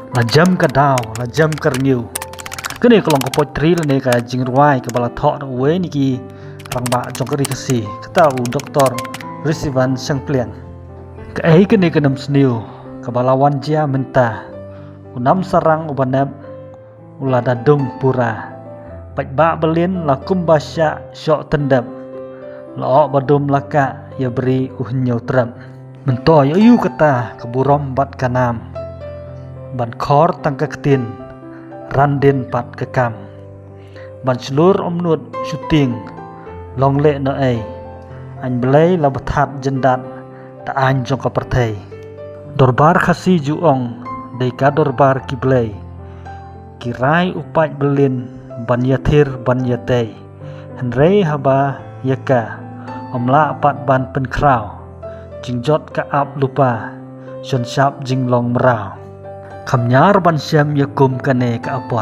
Lajam ka daw, lajam ka rengiu. Kini kalau kau potri le ka jing ruai ke bala thok we ni ki rang ba jong kri kasi kata doktor Risivan sang pliang. Ka ai kini kenam sniu ka bala wan jia menta. Unam sarang ubanab ula dadung pura. Pai ba belin la kumbasya syok tendap. La badum laka ya beri uhnyo tram. Mento yu kata keburom bat kanam. Ban khor tangka ketin randin pat kekam. Ban selur omnut syuting long le no ai. Anh belai la bathat jendat ta anh jong ka perthai. Dorbar khasi juong dei ka dorbar kiblai. Kirai upai belin ban yathir ban yatei. Henrei haba yaka omla pat ban pen krau. Jingjot ka ap lupa sion sap jing long merau. Kamnyar ban syam yakum kane ka apot.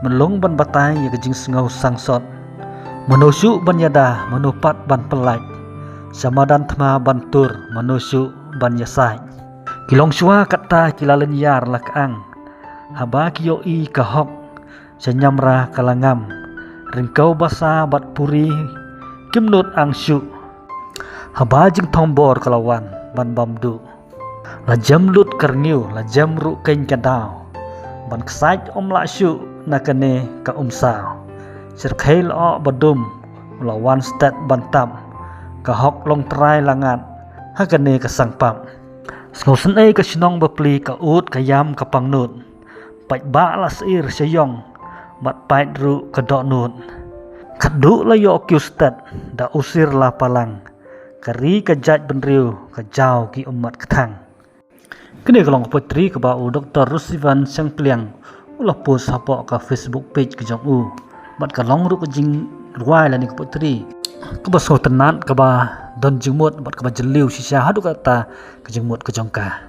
Melung ban batai ya jing sengau sangsot. Manusu ban yada manupat ban pelaj. Samadan thma ban tur manusu ban yasai. Kilong syua kata kilalen yar lakang. Haba kiyo i kahok senyamra kalangam. Ringkau basa bat puri kimnut angsyu. Haba jing tombor kalawan ban bamdu. Lajam lut kerniu, lajam ru kain kadau. Ban ksait la syu nakane ka sao. Sirkhail o badum lawan stat bantam. Kahok long trai langat hakane ka sangpam. Sngosen ai ka sinong bapli ka ut ka yam ka pangnut. Pai ba la sir syong bat pait ru ka donut. Kadu la yo kyu stat da usir la palang. Kari ka jaj benriu ka jau ki umat ketang. Kini kalau potri ke bau Dr. Risivan sang pliang ulah post apa ke Facebook page ke jong u. Bat kalong ru ke jing ruai la ni ke potri. Ke baso tenat ke ba don jingmut bat ke ba jeliu sisa hadu kata ke jingmut ke jongka.